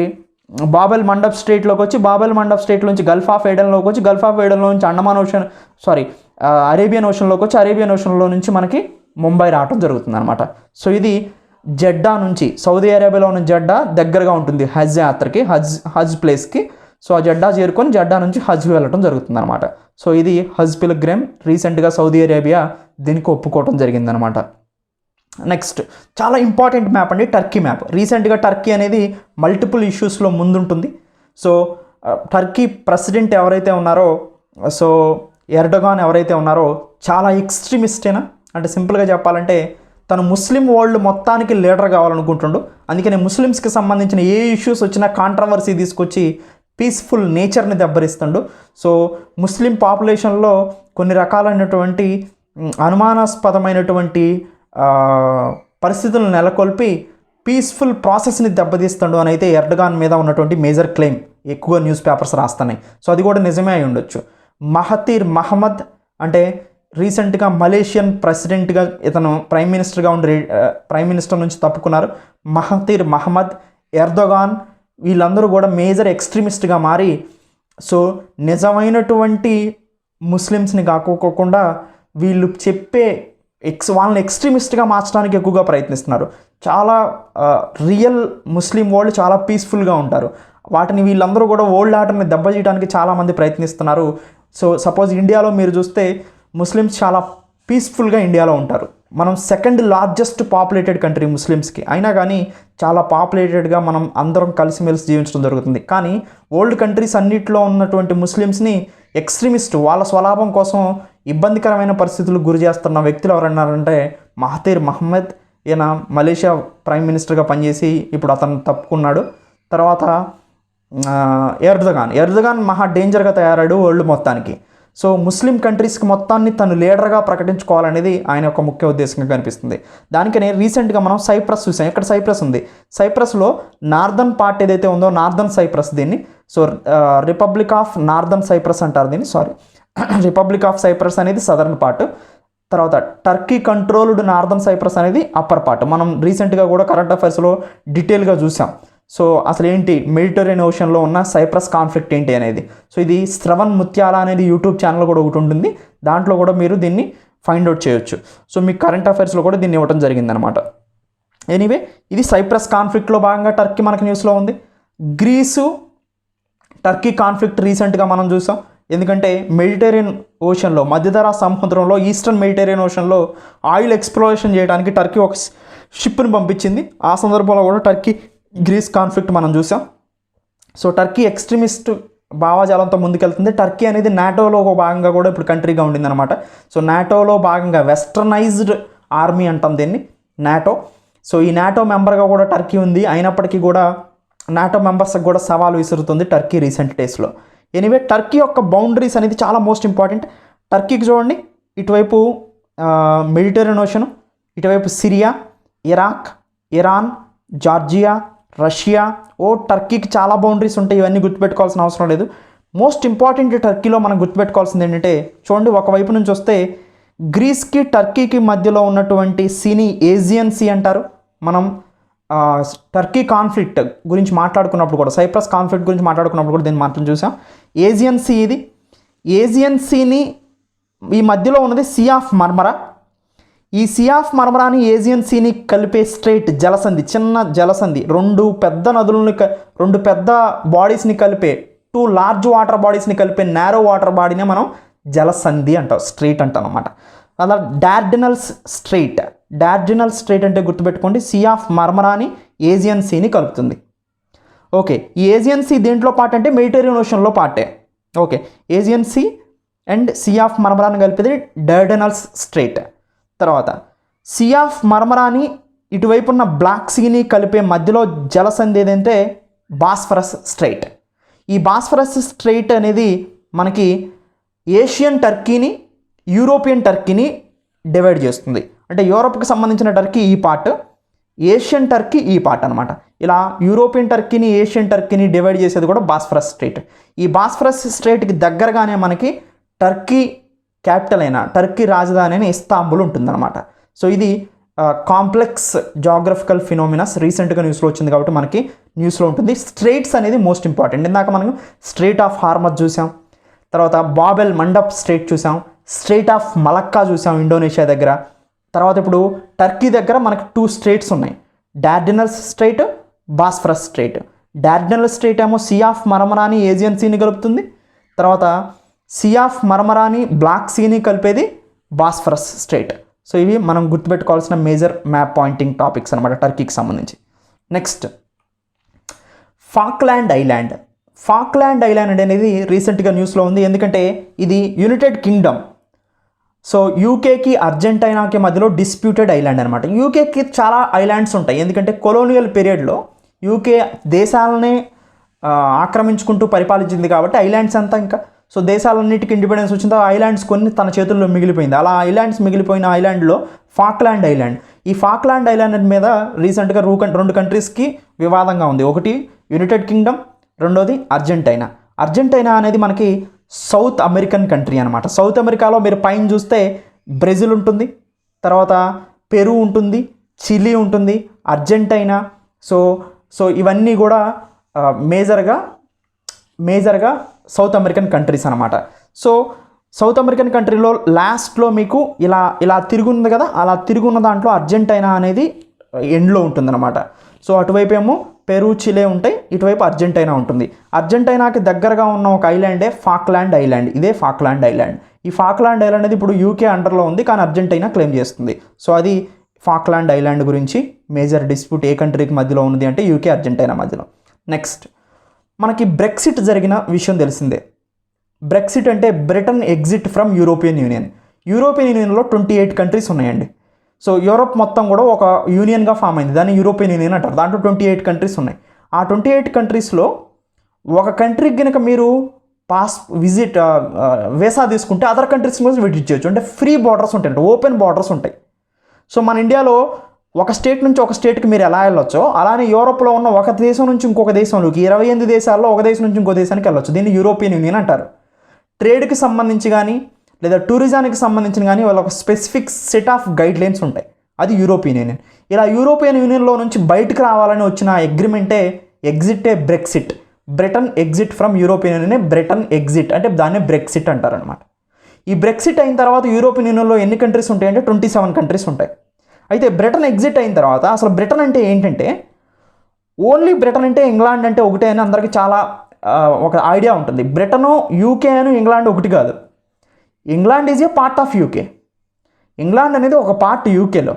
బాబెల్ మండప్ స్ట్రైట్లోకి వచ్చి, బాబెల్ మండప్ స్ట్రైట్ నుంచి గల్ఫ్ ఆఫ్ ఏడెన్లోకి వచ్చి, గల్ఫ్ ఆఫ్ ఏడెన్లో నుంచి అరేబియన్ ఓషన్లోకి వచ్చి, అరేబియన్ ఓషన్లో నుంచి మనకి ముంబై రావడం జరుగుతుంది అనమాట. సో ఇది జడ్డా నుంచి, సౌదీ అరేబియాలో ఉన్న జడ్డా దగ్గరగా ఉంటుంది హజ్ యాత్రకి, హజ్ ప్లేస్కి. సో ఆ జడ్డా చేరుకొని జడ్డా నుంచి హజ్ వెళ్ళడం జరుగుతుంది అనమాట. సో ఇది హజ్ పిల్గ్రిమ్. రీసెంట్గా సౌదీ అరేబియా దీనికి ఒప్పుకోవడం జరిగిందనమాట. నెక్స్ట్ చాలా ఇంపార్టెంట్ మ్యాప్ అండి, టర్కీ మ్యాప్. రీసెంట్గా టర్కీ అనేది మల్టిపుల్ ఇష్యూస్లో ముందుంటుంది. సో టర్కీ ప్రెసిడెంట్ ఎవరైతే ఉన్నారో, సో ఎర్డోగాన్ ఎవరైతే ఉన్నారో చాలా ఎక్స్ట్రీమిస్టేనా, అంటే సింపుల్గా చెప్పాలంటే తను ముస్లిం వరల్డ్ మొత్తానికి లీడర్ కావాలనుకుంటుండు. అందుకని ముస్లిమ్స్కి సంబంధించిన ఏ ఇష్యూస్ వచ్చినా కాంట్రవర్సీ తీసుకొచ్చి పీస్ఫుల్ నేచర్ని దెబ్బరిస్తుండు. సో ముస్లిం పాపులేషన్లో కొన్ని రకాలైనటువంటి అనుమానాస్పదమైనటువంటి పరిస్థితులను నెలకొల్పి పీస్ఫుల్ ప్రాసెస్ని దెబ్బతీస్తుండు అని అయితే ఎర్డోగాన్ మీద ఉన్నటువంటి మేజర్ క్లెయిమ్ ఎక్కువ న్యూస్ పేపర్స్ రాస్తున్నాయి. సో అది కూడా నిజమే అయి ఉండొచ్చు. మహతీర్ మహమ్మద్ అంటే రీసెంట్గా మలేషియన్ ప్రెసిడెంట్గా ఇతను ప్రైమ్ మినిస్టర్ నుంచి తప్పుకున్నారు. మహతీర్ మహమ్మద్, ఎర్దోగాన్ వీళ్ళందరూ కూడా మేజర్ ఎక్స్ట్రీమిస్ట్గా మారి సో నిజమైనటువంటి ముస్లిమ్స్ని కాకోకుండా వీళ్ళు చెప్పే వాళ్ళని ఎక్స్ట్రీమిస్ట్గా మార్చడానికి ఎక్కువగా ప్రయత్నిస్తున్నారు. చాలా రియల్ ముస్లిం వరల్డ్ చాలా పీస్ఫుల్గా ఉంటారు. వాటిని వీళ్ళందరూ కూడా ఓల్డ్ ఆర్డర్ని దెబ్బతీయడానికి చాలామంది ప్రయత్నిస్తున్నారు. సో సపోజ్ ఇండియాలో మీరు చూస్తే ముస్లిమ్స్ చాలా పీస్ఫుల్గా ఇండియాలో ఉంటారు. మనం సెకండ్ లార్జెస్ట్ పాపులేటెడ్ కంట్రీ ముస్లిమ్స్కి, అయినా కానీ చాలా పాపులేటెడ్గా మనం అందరం కలిసిమెలిసి జీవించడం జరుగుతుంది. కానీ ఓల్డ్ కంట్రీస్ అన్నింటిలో ఉన్నటువంటి ముస్లిమ్స్ని ఎక్స్ట్రీమిస్ట్ వాళ్ళ స్వలాభం కోసం ఇబ్బందికరమైన పరిస్థితులకు గురి చేస్తున్న వ్యక్తులు ఎవరన్నారంటే మహతీర్ మహమ్మద్. ఈయన మలేషియా ప్రైమ్ మినిస్టర్గా పనిచేసి ఇప్పుడు అతను తప్పుకున్నాడు. తర్వాత ఎర్దోగాన్ మహా డేంజర్గా తయారాడు వరల్డ్ మొత్తానికి. సో ముస్లిం కంట్రీస్కి మొత్తాన్ని తను లీడర్గా ప్రకటించుకోవాలనేది ఆయన యొక్క ముఖ్య ఉద్దేశంగా కనిపిస్తుంది. దానికనే రీసెంట్గా మనం సైప్రస్ చూసాం. ఇక్కడ సైప్రస్ ఉంది. సైప్రస్లో నార్దర్న్ పార్ట్ ఏదైతే ఉందో నార్దర్న్ సైప్రస్, దీన్ని so republic of northern Cyprus అంటారు దీన్ని, రిపబ్లిక్ ఆఫ్ సైప్రస్ అనేది సదర్న్ పార్ట్. తర్వాత టర్కీ కంట్రోల్డ్ నార్దర్న్ సైప్రస్ అనేది అప్పర్ పార్ట్. మనం రీసెంట్గా కూడా కరెంట్ అఫైర్స్లో డీటెయిల్గా చూసాం. సో అసలు ఏంటి మెడిటరేనియన్ ఓషన్లో ఉన్న సైప్రస్ కాన్ఫ్లిక్ట్ ఏంటి అనేది. సో ఇది శ్రవణ్ ముత్యాల అనేది యూట్యూబ్ ఛానల్ కూడా ఒకటి ఉంటుంది, దాంట్లో కూడా మీరు దీన్ని ఫైండ్ అవుట్ చేయొచ్చు. సో మీకు కరెంట్ అఫైర్స్లో కూడా దీన్ని ఇవ్వడం జరిగిందనమాట. ఎనీవే ఇది సైప్రస్ కాన్ఫ్లిక్ట్లో భాగంగా టర్కీ మనకి న్యూస్లో ఉంది. గ్రీసు టర్కీ కాన్ఫ్లిక్ట్ రీసెంట్గా మనం చూసాం. ఎందుకంటే మెడిటరేనియన్ ఓషన్లో, మధ్యధరా సముద్రంలో, ఈస్టర్న్ మెడిటరేనియన్ ఓషన్లో ఆయిల్ ఎక్స్ప్లోరేషన్ చేయడానికి టర్కీ ఒక షిప్ని పంపించింది. ఆ సందర్భంలో కూడా టర్కీ గ్రీస్ కాన్ఫ్లిక్ట్ మనం చూసాం. సో టర్కీ ఎక్స్ట్రీమిస్ట్ భావాజాలంతో ముందుకెళ్తుంది. టర్కీ అనేది నాటోలో ఒక భాగంగా కూడా ఇప్పుడు కంట్రీగా ఉండిందనమాట. సో నాటోలో భాగంగా వెస్టర్నైజ్డ్ ఆర్మీ అంటాం దీన్ని, నాటో. సో ఈ నాటో మెంబర్గా కూడా టర్కీ ఉంది. అయినప్పటికీ కూడా నాటో మెంబర్స్కి కూడా సవాల్ విసురుతుంది టర్కీ రీసెంట్ డేస్లో. ఎనీవే, టర్కీ యొక్క బౌండరీస్ అనేది చాలా మోస్ట్ ఇంపార్టెంట్. టర్కీకి చూడండి, ఇటువైపు మెడిటరేనియన్ ఓషన్, ఇటువైపు Syria, Iraq, Iran, Georgia, Russia. టర్కీకి చాలా బౌండరీస్ ఉంటాయి. ఇవన్నీ గుర్తుపెట్టుకోవాల్సిన అవసరం లేదు. మోస్ట్ ఇంపార్టెంట్ టర్కీలో మనం గుర్తుపెట్టుకోవాల్సింది ఏంటంటే, చూడండి ఒకవైపు నుంచి వస్తే గ్రీస్కి టర్కీకి మధ్యలో ఉన్నటువంటి సీని ఏజియన్ సీ అంటారు. మనం టర్కీ కాన్ఫ్లిక్ట్ గురించి మాట్లాడుకున్నప్పుడు కూడా, సైప్రస్ కాన్ఫ్లిక్ట్ గురించి మాట్లాడుకున్నప్పుడు కూడా దీన్ని మాత్రం చూసాం. ఏజియన్ సీ ఇది. ఏజియన్ సీని ఈ మధ్యలో ఉన్నది సీ ఆఫ్ మర్మరా. ఈ సీ ఆఫ్ మర్మరాని ఏజియన్ సీని కలిపే స్ట్రైట్ జలసంధి, చిన్న జలసంధి, రెండు పెద్ద నదులని, రెండు పెద్ద బాడీస్ని కలిపే, 2 లార్జ్ వాటర్ బాడీస్ని కలిపే నేరో వాటర్ బాడీనే మనం జలసంధి అంటాం, స్ట్రైట్ అంటాం అనమాట. అలా డార్డనల్స్ స్ట్రైట్. డార్డనల్ స్ట్రైట్ అంటే గుర్తుపెట్టుకోండి, సీ ఆఫ్ మర్మరాని ఏజియన్ సీని కలుపుతుంది. ఓకే, ఈ ఏజియన్ సీ దేంట్లో పార్ట్ అంటే మెడిటరేనియన్ ఓషన్లో పార్టే. Okay, Aegean sea and sea of మర్మరాని కలిపేది డార్డనల్స్ స్ట్రైట్. తర్వాత సీ ఆఫ్ మర్మరాని ఇటువైపు ఉన్న బ్లాక్ సీని కలిపే మధ్యలో జలసంధి ఏదంటే బాస్ఫరస్ స్ట్రైట్. ఈ బాస్ఫరస్ స్ట్రైట్ అనేది మనకి ఏషియన్ టర్కీని, యూరోపియన్ టర్కీని డివైడ్ చేస్తుంది. అంటే యూరోప్కి సంబంధించిన టర్కీ ఈ పార్ట్, ఏషియన్ టర్కీ ఈ పార్ట్ అనమాట. ఇలా యూరోపియన్ టర్కీని, ఏషియన్ టర్కీని డివైడ్ చేసేది కూడా బాస్ఫరస్ స్ట్రైట్. ఈ బాస్ఫరస్ స్ట్రైట్కి దగ్గరగానే మనకి టర్కీ క్యాపిటల్ అయిన, టర్కీ రాజధాని అయిన ఇస్తాంబుల్ ఉంటుందన్నమాట. సో ఇది కాంప్లెక్స్ జాగ్రఫికల్ ఫినోమినాస్, రీసెంట్గా న్యూస్లో వచ్చింది కాబట్టి మనకి న్యూస్లో ఉంటుంది. స్ట్రైట్స్ అనేది మోస్ట్ ఇంపార్టెంట్. ఇందాక మనం స్ట్రైట్ ఆఫ్ హార్మజ్ చూసాం, తర్వాత బాబెల్ మండప్ స్ట్రైట్ చూసాం, స్ట్రైట్ ఆఫ్ మలక్కా చూసాం ఇండోనేషియా దగ్గర. తర్వాత ఇప్పుడు టర్కీ దగ్గర మనకి 2 స్ట్రైట్స్ ఉన్నాయి, డార్డనల్స్ స్ట్రైట్, బాస్ఫరస్ స్ట్రైట్. డార్డనల్ స్ట్రైట్ ఏమో సీ ఆఫ్ మర్మరాని ఏజియన్ సీని కలుపుతుంది. తర్వాత సీ ఆఫ్ మర్మరాని బ్లాక్ సీని కలిపేది బాస్ఫరస్ స్ట్రైట్. సో ఇవి మనం గుర్తుపెట్టుకోవాల్సిన మేజర్ మ్యాప్ పాయింటింగ్ టాపిక్స్ అనమాట టర్కీకి సంబంధించి. Next, Falkland island. Falkland island అనేది రీసెంట్గా న్యూస్లో ఉంది, ఎందుకంటే ఇది యునైటెడ్ కింగ్డమ్. సో యూకేకి అర్జెంటీనాకి మధ్యలో డిస్ప్యూటెడ్ ఐలాండ్ అనమాట. యూకేకి చాలా ఐలాండ్స్ ఉంటాయి, ఎందుకంటే కొలోనియల్ పీరియడ్లో యూకే దేశాలనే ఆక్రమించుకుంటూ పరిపాలించింది కాబట్టి ఐలాండ్స్ అంతా ఇంకా. సో దేశాలన్నిటికీ ఇండిపెండెన్స్ వచ్చిందో ఐలాండ్స్ కొన్ని తన చేతుల్లో మిగిలిపోయింది. అలా ఐలాండ్స్ మిగిలిపోయిన ఐలాండ్లో ఫాక్లాండ్ ఐలాండ్. ఈ ఫాక్లాండ్ ఐలాండ్ మీద రీసెంట్గా 2 కంట్రీస్కి వివాదంగా ఉంది. ఒకటి యునైటెడ్ కింగ్డమ్, రెండోది అర్జెంటీనా. అర్జెంటీనా అనేది మనకి సౌత్ అమెరికన్ కంట్రీ అనమాట. సౌత్ అమెరికాలో మీరు పైన చూస్తే బ్రెజిల్ ఉంటుంది, తర్వాత పెరు ఉంటుంది, చిలీ ఉంటుంది, అర్జెంటీనా. సో ఇవన్నీ కూడా మేజర్గా సౌత్ అమెరికన్ కంట్రీస్ అనమాట. సో సౌత్ అమెరికన్ కంట్రీలో లాస్ట్లో మీకు ఇలా తిరుగుంది కదా, అలా తిరుగున్న దాంట్లో అర్జెంటీనా అనేది ఎండ్లో ఉంటుందన్నమాట. సో అటువైపు ఏమో పెరు, చిలే ఉంటాయి, ఇటువైపు అర్జెంటీనా ఉంటుంది. అర్జెంటీనాకి దగ్గరగా ఉన్న ఒక ఐలాండే ఫాక్లాండ్ ఐలాండ్. ఇదే ఫాక్లాండ్ ఐలాండ్. ఈ ఫాక్లాండ్ ఐలాండ్ అనేది ఇప్పుడు యూకే అండర్లో ఉంది, కానీ అర్జెంటీనా క్లెయిమ్ చేస్తుంది. సో అది ఫాక్లాండ్ ఐలాండ్ గురించి మేజర్ డిస్ప్యూట్ ఏ కంట్రీకి మధ్యలో ఉంది అంటే యూకే, అర్జెంటీనా మధ్యలో. నెక్స్ట్, మనకి బ్రెక్సిట్ జరిగిన విషయం తెలిసిందే. బ్రెక్సిట్ అంటే Britain exit from European union. European యూనియన్లో 28 కంట్రీస్ ఉన్నాయండి. సో యూరోప్ మొత్తం కూడా ఒక యూనియన్గా ఫామ్ అయింది, దాన్ని యూరోపియన్ యూనియన్ అంటారు. దాంట్లో 28 కంట్రీస్ ఉన్నాయి. ఆ 28 కంట్రీస్లో ఒక కంట్రీకి కనుక మీరు వీసా తీసుకుంటే అదర్ కంట్రీస్ కోసం విజిట్ చేయొచ్చు. అంటే ఫ్రీ బార్డర్స్ ఉంటాయి, అంటే ఓపెన్ బార్డర్స్ ఉంటాయి. సో మన ఇండియాలో ఒక స్టేట్ నుంచి ఒక స్టేట్కి మీరు ఎలా వెళ్ళొచ్చో, అలానే యూరోప్లో ఉన్న ఒక దేశం నుంచి ఇంకొక దేశంలోకి 28 దేశాల్లో ఒక దేశం నుంచి ఇంకో దేశానికి వెళ్ళొచ్చు. దీన్ని యూరోపియన్ యూనియన్ అంటారు. ట్రేడ్కి సంబంధించి కానీ లేదా టూరిజానికి సంబంధించిన కానీ వాళ్ళ ఒక specific set of guide lines ఉంటాయి, అది యూరోపియన్ యూనియన్. ఇలా యూరోపియన్ యూనియన్లో నుంచి బయటకు రావాలని వచ్చిన అగ్రిమెంటే Brexit. Britain exit from European union, Britain exit అంటే దాన్ని బ్రెక్సిట్ అంటారనమాట. ఈ బ్రెక్సిట్ అయిన తర్వాత యూరోపియన్ యూనియన్లో ఎన్ని కంట్రీస్ ఉంటాయంటే 27 కంట్రీస్ ఉంటాయి. అయితే బ్రిటన్ ఎగ్జిట్ అయిన తర్వాత అసలు బ్రిటన్ అంటే ఏంటంటే, ఓన్లీ బ్రిటన్ అంటే ఇంగ్లాండ్ అంటే ఒకటే అని అందరికీ చాలా ఒక ఐడియా ఉంటుంది. బ్రిటను, యూకే అని ఇంగ్లాండ్ ఒకటి కాదు. England is a part of UK. England అనేది ఒక పార్ట్ యూకేలో.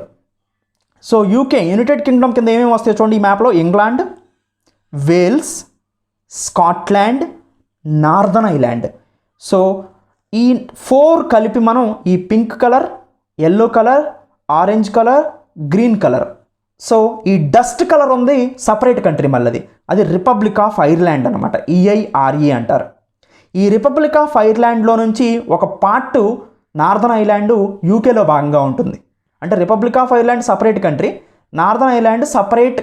సో యూకే యునైటెడ్ కింగ్డమ్ కింద ఏమేమి వస్తాయో చూడండి ఈ మ్యాప్లో. England, Wales, Scotland, northern island. So ఈ 4 కలిపి మనం ఈ pink colour, yellow colour, orange colour, green colour, so ఈ డస్ట్ కలర్ ఉంది సపరేట్ కంట్రీ మళ్ళీ అది రిపబ్లిక్ ఆఫ్ ఐర్లాండ్ అనమాట. EIRE అంటారు. ఈ రిపబ్లిక్ ఆఫ్ ఐర్లాండ్లో నుంచి ఒక పార్ట్ నార్దర్న్ ఐలాండ్ యూకేలో భాగంగా ఉంటుంది. అంటే republic of Ireland separate country, northern island separate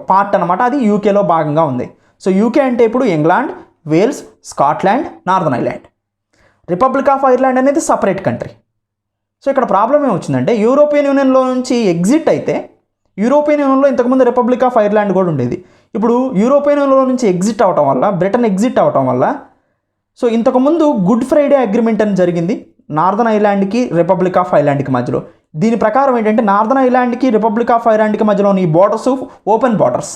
part అనమాట, అది యూకేలో భాగంగా ఉంది. సో యూకే అంటే ఇప్పుడు England, Wales, Scotland, northern island. Republic of Ireland అనేది సపరేట్ కంట్రీ. సో ఇక్కడ ప్రాబ్లం ఏమొచ్చిందంటే యూరోపియన్ యూనియన్లో నుంచి ఎగ్జిట్ అయితే, యూరోపియన్ యూనియన్లో ఇంతకుముందు రిపబ్లిక్ ఆఫ్ ఐర్లాండ్ కూడా ఉండేది. ఇప్పుడు యూరోపియన్ యూనియన్లో నుంచి ఎగ్జిట్ అవటం వల్ల, బ్రిటన్ ఎగ్జిట్ అవటం వల్ల, సో ఇంతకుముందు గుడ్ ఫ్రైడే అగ్రిమెంట్ అని జరిగింది నార్దర్న్ ఐలాండ్కి రిపబ్లిక్ ఆఫ్ ఐర్లాండ్కి మధ్యలో. దీని ప్రకారం ఏంటంటే నార్దర్న్ ఐలాండ్కి రిపబ్లిక్ ఆఫ్ ఐర్లాండ్కి మధ్యలోని ఈ బోర్డర్స్ ఓపెన్ బోర్డర్స్,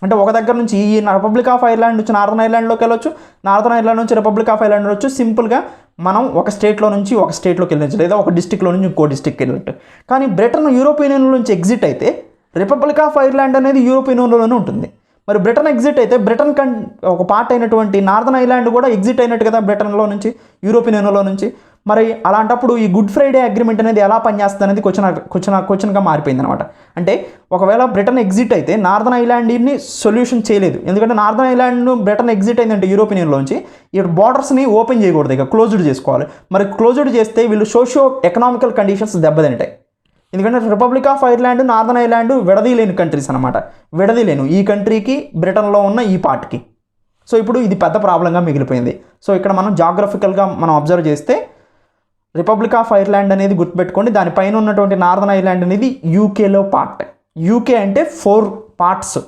అంటే ఒక దగ్గర నుంచి ఈ రిపబ్లిక్ ఆఫ్ ఐర్లాండ్ నుంచి నార్దర్న్ ఐలాండ్లోకి వెళ్ళొచ్చు, నార్దర్న్ ఐలాండ్ నుంచి రిపబ్లిక్ ఆఫ్ ఐర్లాండ్ వెళ్ళొచ్చు. సింపుల్గా మనం ఒక స్టేట్లో నుంచి ఒక స్టేట్లోకి వెళ్ళచ్చు, లేదా ఒక డిస్టిక్లో నుంచి ఇంకో డిస్టిక్కి వెళ్ళినట్టు. కానీ బ్రిటన్ యూరోపియన్ యూనియన్ నుంచి ఎగ్జిట్ అయితే రిపబ్లిక్ ఆఫ్ ఐర్లాండ్ అనేది యూరోపియన్ యూనియన్లోనే ఉంటుంది. మరి బ్రిటన్ ఎగ్జిట్ అయితే బ్రిటన్ ఒక పార్ట్ అయినటువంటి నార్దర్న్ ఐలాండ్ కూడా ఎగ్జిట్ అయినట్టు కదా బ్రిటన్లో నుంచి, యూరోపియన్ యూనియన్లో నుంచి. మరి అలాంటప్పుడు ఈ గుడ్ ఫ్రైడే అగ్రిమెంట్ అనేది ఎలా పనిచేస్తుంది అనేది క్వశ్చన్గా మారిపోయింది అనమాట. అంటే ఒకవేళ బ్రిటన్ ఎగ్జిట్ అయితే నార్దర్న్ ఐలాండ్ని సొల్యూషన్ చేయలేదు, ఎందుకంటే నార్దర్న్ ఐలాండ్ బ్రిటన్ ఎగ్జిట్ అయిందంటే యూరోపియన్ యూనియన్లోంచి ఇక్కడ బార్డర్స్ని ఓపెన్ చేయకూడదు, ఇక క్లోజ్డ్ చేసుకోవాలి. మరి క్లోజ్డ్ చేస్తే వీళ్ళు సోషియో ఎకనామికల్ కండిషన్స్ దెబ్బతింటాయి. ఎందుకంటే republic of Ireland, northern island విడదీయలేని కంట్రీస్ అనమాట, విడదీయలేను ఈ కంట్రీకి బ్రిటన్లో ఉన్న ఈ పార్ట్కి. సో ఇప్పుడు ఇది పెద్ద ప్రాబ్లంగా మిగిలిపోయింది. సో ఇక్కడ మనం జాగ్రఫికల్గా మనం అబ్జర్వ్ చేస్తే రిపబ్లిక్ ఆఫ్ ఐర్లాండ్ అనేది గుర్తుపెట్టుకోండి, దానిపైన ఉన్నటువంటి నార్దర్న్ ఐలాండ్ అనేది యూకేలో పార్ట్. యూకే అంటే 4 పార్ట్స్,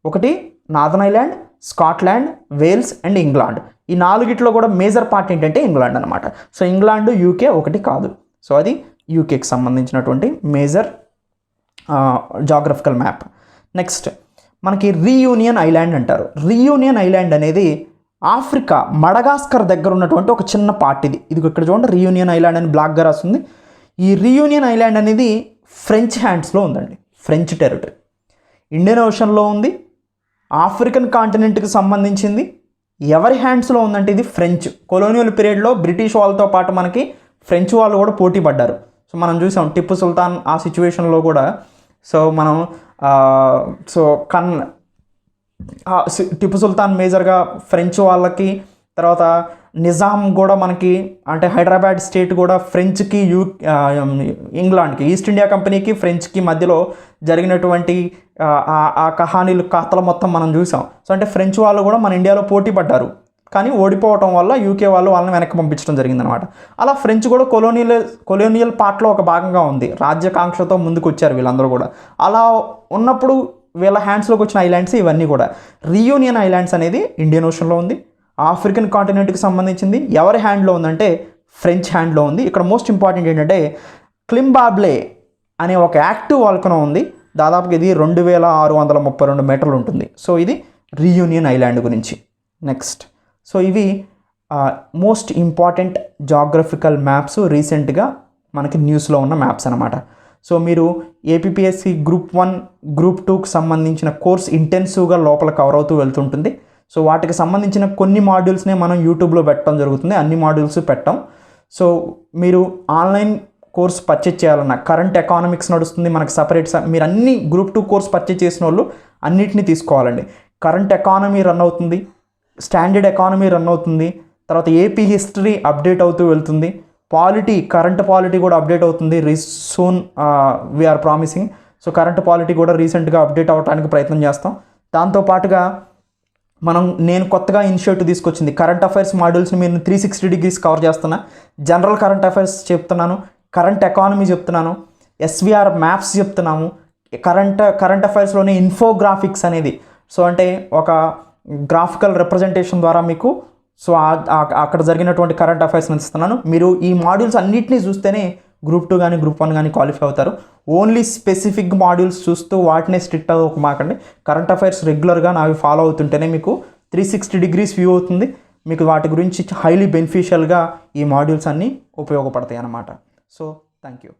ఒకటి northern island, Scotland, Wales and England. ఈ 4గిట్లో కూడా మేజర్ పార్ట్ ఏంటంటే ఇంగ్లాండ్ అనమాట. సో ఇంగ్లాండ్ యూకే ఒకటి కాదు. సో అది యూకేకి సంబంధించినటువంటి మేజర్ జాగ్రఫికల్ మ్యాప్. నెక్స్ట్ మనకి రీయూనియన్ ఐలాండ్ అంటారు. రీయూనియన్ ఐలాండ్ అనేది ఆఫ్రికా మడగాస్కర్ దగ్గర ఉన్నటువంటి ఒక చిన్న పార్ట్. ఇది ఇక్కడ చూడండి, రీయూనియన్ ఐలాండ్ అని బ్లాక్గా రాస్తుంది. ఈ రీయూనియన్ ఐలాండ్ అనేది ఫ్రెంచ్ హ్యాండ్స్లో ఉందండి, ఫ్రెంచ్ టెరిటరీ. ఇండియన్ ఓషన్లో ఉంది, ఆఫ్రికన్ కాంటినెంట్కి సంబంధించింది. ఎవరి హ్యాండ్స్లో ఉందంటే ఇది ఫ్రెంచ్. కొలోనియల్ పీరియడ్లో బ్రిటిష్ వాళ్ళతో పాటు మనకి ఫ్రెంచ్ వాళ్ళు కూడా పోటీ పడ్డారు. సో మనం చూసాం టిప్పు సుల్తాన్ ఆ సిచ్యువేషన్లో కూడా. సో మనం టిప్పు సుల్తాన్ మేజర్గా ఫ్రెంచ్ వాళ్ళకి, తర్వాత నిజాం కూడా మనకి, అంటే హైదరాబాద్ స్టేట్ కూడా ఫ్రెంచ్కి, ఇంగ్లాండ్కి, ఈస్ట్ ఇండియా కంపెనీకి ఫ్రెంచ్కి మధ్యలో జరిగినటువంటి ఆ కథలు మొత్తం మనం చూసాం. సో అంటే ఫ్రెంచ్ వాళ్ళు కూడా మన ఇండియాలో పోటీ పడ్డారు, కానీ ఓడిపోవటం వల్ల యూకే వాళ్ళు వాళ్ళని వెనక్కి పంపించడం జరిగిందనమాట. అలా ఫ్రెంచ్ కూడా కొలోనియల్ పార్ట్లో ఒక భాగంగా ఉంది, రాజ్యాకాంక్షతో ముందుకు వచ్చారు వీళ్ళందరూ కూడా. అలా ఉన్నప్పుడు వీళ్ళ హ్యాండ్స్లోకి వచ్చిన ఐలాండ్స్ ఇవన్నీ కూడా. రీయూనియన్ ఐలాండ్స్ అనేది ఇండియన్ ఓషన్లో ఉంది, ఆఫ్రికన్ కాంటినెంట్కి సంబంధించింది. ఎవరి హ్యాండ్లో ఉందంటే ఫ్రెంచ్ హ్యాండ్లో ఉంది. ఇక్కడ మోస్ట్ ఇంపార్టెంట్ ఏంటంటే క్లింబాబ్లే అనే ఒక యాక్టివ్ వాల్కనో ఉంది, దాదాపుగా ఇది 2632 మీటర్లు ఉంటుంది. సో ఇది రీయూనియన్ ఐలాండ్ గురించి. నెక్స్ట్, సో ఇవి మోస్ట్ ఇంపార్టెంట్ జాగ్రఫికల్ మ్యాప్స్ రీసెంట్గా మనకి న్యూస్లో ఉన్న మ్యాప్స్ అనమాట. సో మీరు ఏపీపీఎస్సీ గ్రూప్ 1, గ్రూప్ 2కి సంబంధించిన కోర్స్ ఇంటెన్సివ్గా లోపల కవర్ అవుతూ వెళ్తుంటుంది. సో వాటికి సంబంధించిన కొన్ని మాడ్యూల్స్నే మనం యూట్యూబ్లో పెట్టడం జరుగుతుంది, అన్ని మాడ్యూల్స్ పెట్టాం. సో మీరు ఆన్లైన్ కోర్స్ పర్చేజ్ చేయాలన్నా, కరెంట్ ఎకానమిక్స్ నడుస్తుంది మనకు సపరేట్. మీరు అన్ని గ్రూప్ 2 కోర్స్ పర్చేజ్ చేసిన వాళ్ళు అన్నిటినీ తీసుకోవాలండి. కరెంట్ ఎకానమీ రన్ అవుతుంది, స్టాండర్డ్ ఎకానమీ రన్ అవుతుంది, తర్వాత ఏపీ హిస్టరీ అప్డేట్ అవుతూ వెళ్తుంది, పాలిటీ, కరెంట్ పాలిటీ కూడా అప్డేట్ అవుతుంది. Soon we're promising. So current polity కూడా రీసెంట్గా అప్డేట్ అవ్వడానికి ప్రయత్నం చేస్తాం. దాంతోపాటుగా నేను కొత్తగా ఇనిషియేటివ్ తీసుకొచ్చింది, కరెంట్ అఫైర్స్ మాడ్యూల్స్ని మీరు 360 degrees కవర్ చేస్తున్నా. జనరల్ కరెంట్ అఫైర్స్ చెప్తున్నాను, కరెంట్ ఎకానమీ చెప్తున్నాను, SVR మ్యాప్స్ చెప్తున్నాము, కరెంట్ అఫైర్స్లోనే ఇన్ఫోగ్రాఫిక్స్ అనేది. సో అంటే ఒక గ్రాఫికల్ రిప్రజెంటేషన్ ద్వారా మీకు సో అక్కడ జరిగినటువంటి కరెంట్ అఫైర్స్ ఇస్తున్నాను. మీరు ఈ మాడ్యూల్స్ అన్నింటినీ చూస్తేనే గ్రూప్ 2 కానీ గ్రూప్ 1 కానీ క్వాలిఫై అవుతారు. ఓన్లీ స్పెసిఫిక్ మాడ్యూల్స్ చూస్తూ వాటినే స్ట్రిక్ట్ అవ్వమాకండి. కరెంట్ అఫైర్స్ రెగ్యులర్గా నావి ఫాలో అవుతుంటేనే మీకు 360 degrees వ్యూ అవుతుంది. మీకు వాటి గురించి హైలీ బెనిఫిషియల్గా ఈ మాడ్యూల్స్ అన్నీ ఉపయోగపడతాయి అన్నమాట. So thank you.